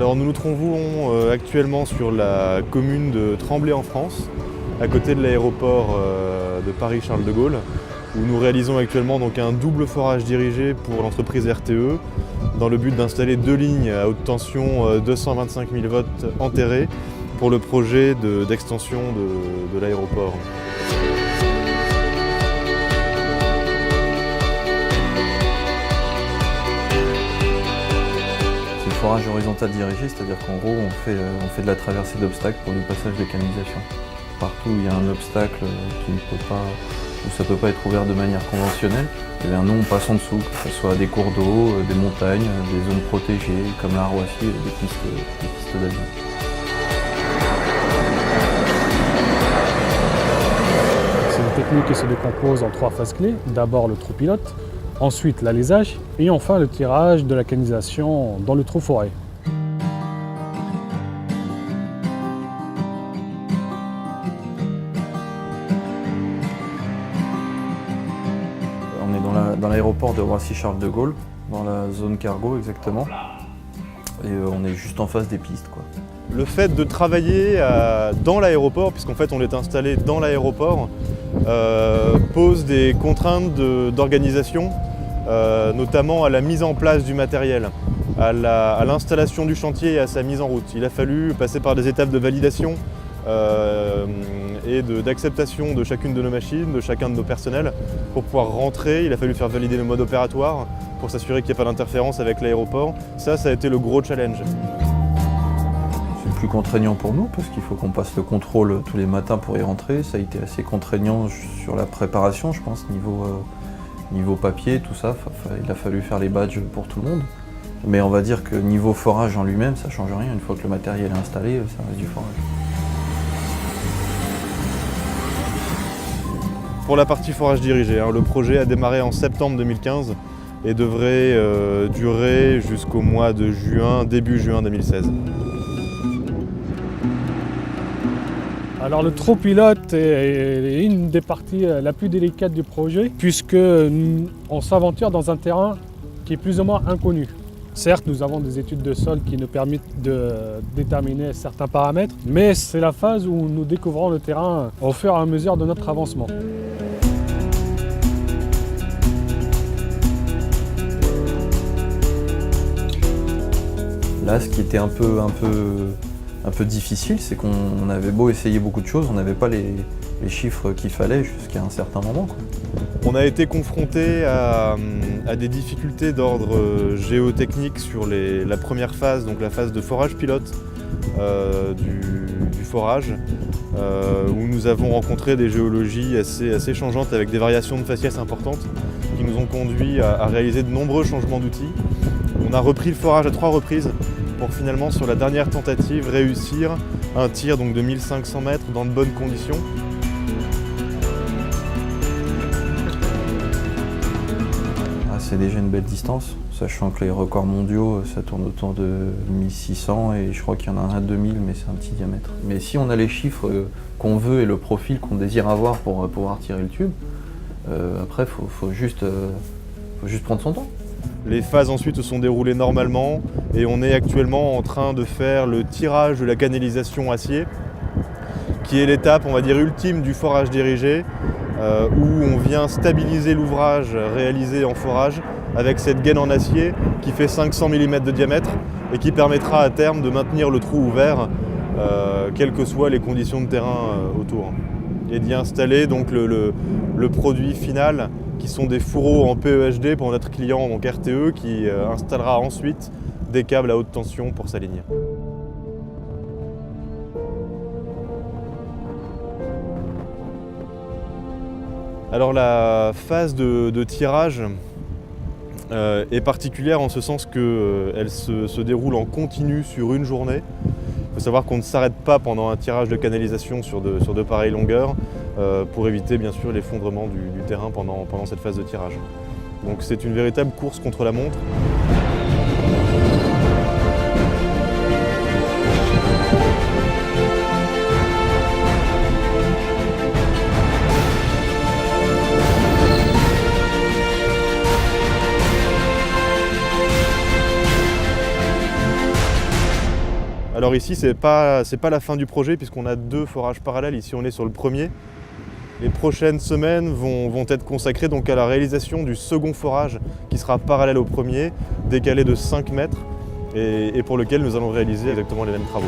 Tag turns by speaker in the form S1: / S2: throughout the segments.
S1: Alors nous nous trouvons actuellement sur la commune de Tremblay en France, à côté de l'aéroport de Paris-Charles de Gaulle, où nous réalisons actuellement donc un double forage dirigé pour l'entreprise RTE, dans le but d'installer 2 lignes à haute tension 225 000 volts enterrées pour le projet d'extension de l'aéroport.
S2: Forage horizontal dirigé, c'est-à-dire qu'en gros on fait de la traversée d'obstacles pour le passage de canalisation. Partout où il y a un obstacle où ça ne peut pas être ouvert de manière conventionnelle, eh bien, nous on passe en dessous, que ce soit des cours d'eau, des montagnes, des zones protégées comme la Roissy, des pistes d'avion.
S3: C'est une technique qui se décompose en 3 phases clés. D'abord le trou pilote, ensuite l'alésage et enfin le tirage de la canalisation dans le trou forêt.
S2: On est dans l'aéroport de Roissy-Charles de Gaulle, dans la zone cargo exactement, et on est juste en face des pistes, quoi.
S1: Le fait de travailler dans l'aéroport, puisqu'en fait on est installé dans l'aéroport, pose des contraintes d'organisation, notamment à la mise en place du matériel, à l'installation du chantier et à sa mise en route. Il a fallu passer par des étapes de validation et d'acceptation de chacune de nos machines, de chacun de nos personnels, pour pouvoir rentrer. Il a fallu faire valider le mode opératoire pour s'assurer qu'il n'y ait pas d'interférence avec l'aéroport. Ça a été le gros challenge.
S2: C'est plus contraignant pour nous parce qu'il faut qu'on passe le contrôle tous les matins pour y rentrer. Ça a été assez contraignant sur la préparation, je pense, niveau papier, tout ça. Il a fallu faire les badges pour tout le monde. Mais on va dire que niveau forage en lui-même, ça ne change rien. Une fois que le matériel est installé, ça reste du forage.
S1: Pour la partie forage dirigé, le projet a démarré en septembre 2015 et devrait durer jusqu'au mois de juin, début juin 2016.
S3: Alors le trou pilote est une des parties la plus délicate du projet puisqu'on s'aventure dans un terrain qui est plus ou moins inconnu. Certes, nous avons des études de sol qui nous permettent de déterminer certains paramètres, mais c'est la phase où nous découvrons le terrain au fur et à mesure de notre avancement.
S2: Là, ce qui était un peu difficile, c'est qu'on avait beau essayer beaucoup de choses, on n'avait pas les chiffres qu'il fallait jusqu'à un certain moment, quoi.
S1: On a été confronté à des difficultés d'ordre géotechnique sur la première phase, donc la phase de forage pilote du forage, où nous avons rencontré des géologies assez changeantes avec des variations de faciès importantes qui nous ont conduit à réaliser de nombreux changements d'outils. On a repris le forage à 3 reprises pour finalement, sur la dernière tentative, réussir un tir donc, de 1500 mètres dans de bonnes conditions.
S2: C'est déjà une belle distance, sachant que les records mondiaux, ça tourne autour de 1600 et je crois qu'il y en a un à 2000, mais c'est un petit diamètre. Mais si on a les chiffres qu'on veut et le profil qu'on désire avoir pour pouvoir tirer le tube, après, faut juste prendre son temps.
S1: Les phases ensuite se sont déroulées normalement et on est actuellement en train de faire le tirage de la canalisation acier, qui est l'étape, on va dire, ultime du forage dirigé, où on vient stabiliser l'ouvrage réalisé en forage avec cette gaine en acier qui fait 500 mm de diamètre et qui permettra à terme de maintenir le trou ouvert, quelles que soient les conditions de terrain autour. Et d'y installer donc le produit final, qui sont des fourreaux en PEHD pour notre client, donc RTE, qui installera ensuite des câbles à haute tension pour sa ligne. Alors la phase de tirage est particulière en ce sens qu'elle se déroule en continu sur une journée. Il faut savoir qu'on ne s'arrête pas pendant un tirage de canalisation sur de pareilles longueurs pour éviter bien sûr l'effondrement du terrain pendant cette phase de tirage. Donc c'est une véritable course contre la montre. Alors ici, c'est pas la fin du projet puisqu'on a 2 forages parallèles. Ici, on est sur le premier. Les prochaines semaines vont être consacrées donc à la réalisation du second forage qui sera parallèle au premier, décalé de 5 mètres et pour lequel nous allons réaliser exactement les mêmes travaux.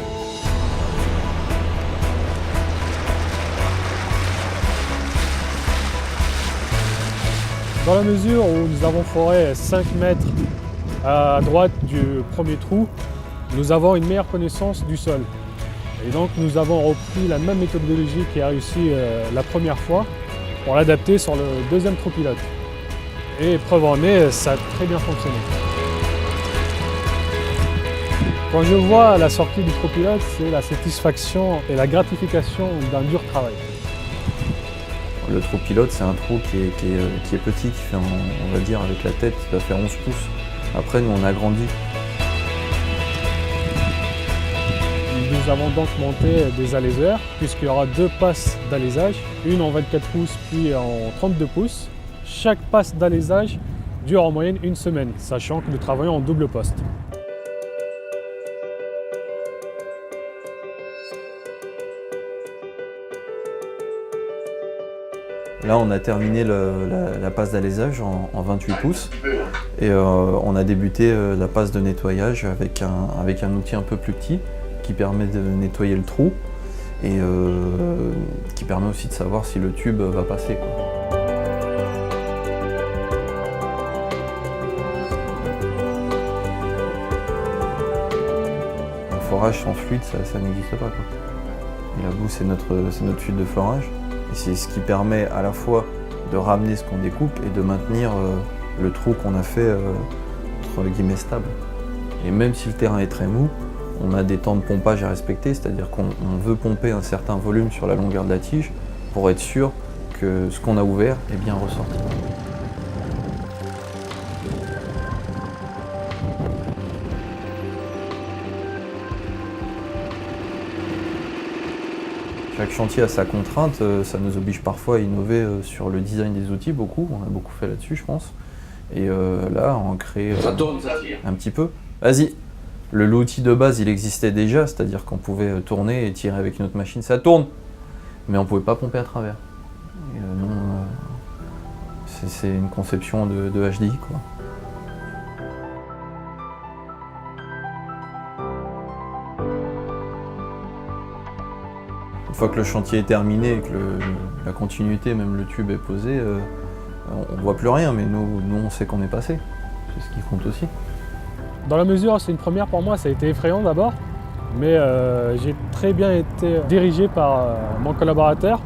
S3: Dans la mesure où nous avons foré 5 mètres à droite du premier trou, nous avons une meilleure connaissance du sol. Et donc nous avons repris la même méthodologie qui a réussi la première fois pour l'adapter sur le deuxième trou pilote. Et preuve en est, ça a très bien fonctionné. Quand je vois la sortie du trou pilote, c'est la satisfaction et la gratification d'un dur travail.
S2: Le trou pilote, c'est un trou qui est petit, qui fait, on va dire, avec la tête, qui va faire 11 pouces. Après, nous, on a grandi.
S3: Nous avons donc monté des aléseurs, puisqu'il y aura 2 passes d'alésage, une en 24 pouces puis en 32 pouces. Chaque passe d'alésage dure en moyenne 1 semaine, sachant que nous travaillons en double poste.
S2: Là, on a terminé la passe d'alésage en 28 pouces et on a débuté la passe de nettoyage avec un outil un peu plus petit qui permet de nettoyer le trou et qui permet aussi de savoir si le tube va passer, quoi. Un forage sans fluide, ça n'existe pas, quoi. Et la boue, c'est notre fluide de forage. Et c'est ce qui permet à la fois de ramener ce qu'on découpe et de maintenir le trou qu'on a fait entre guillemets stable. Et même si le terrain est très mou, on a des temps de pompage à respecter, c'est-à-dire qu'on veut pomper un certain volume sur la longueur de la tige pour être sûr que ce qu'on a ouvert est bien ressorti. Chaque chantier a sa contrainte, ça nous oblige parfois à innover sur le design des outils, beaucoup. On a beaucoup fait là-dessus, je pense. Et là, on crée un petit peu. Vas-y. L'outil de base, il existait déjà, c'est-à-dire qu'on pouvait tourner et tirer avec une autre machine, ça tourne. Mais on ne pouvait pas pomper à travers. Et c'est une conception de HDI, quoi. Une fois que le chantier est terminé et que la continuité, même le tube est posé, on ne voit plus rien, mais nous on sait qu'on est passé. C'est ce qui compte aussi.
S3: Dans la mesure où c'est une première pour moi, ça a été effrayant d'abord, mais j'ai très bien été dirigé par mon collaborateur,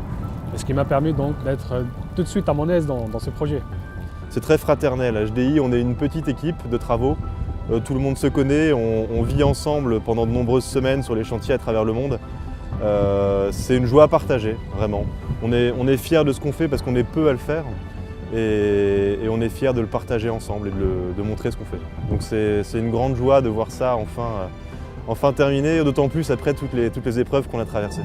S3: ce qui m'a permis donc d'être tout de suite à mon aise dans ce projet.
S1: C'est très fraternel. HDI, on est une petite équipe de travaux. Tout le monde se connaît, on vit ensemble pendant de nombreuses semaines sur les chantiers à travers le monde. C'est une joie à partager, vraiment. On est fiers de ce qu'on fait parce qu'on est peu à le faire et on est fiers de le partager ensemble et de montrer ce qu'on fait. Donc c'est une grande joie de voir ça enfin terminé, d'autant plus après toutes les épreuves qu'on a traversées.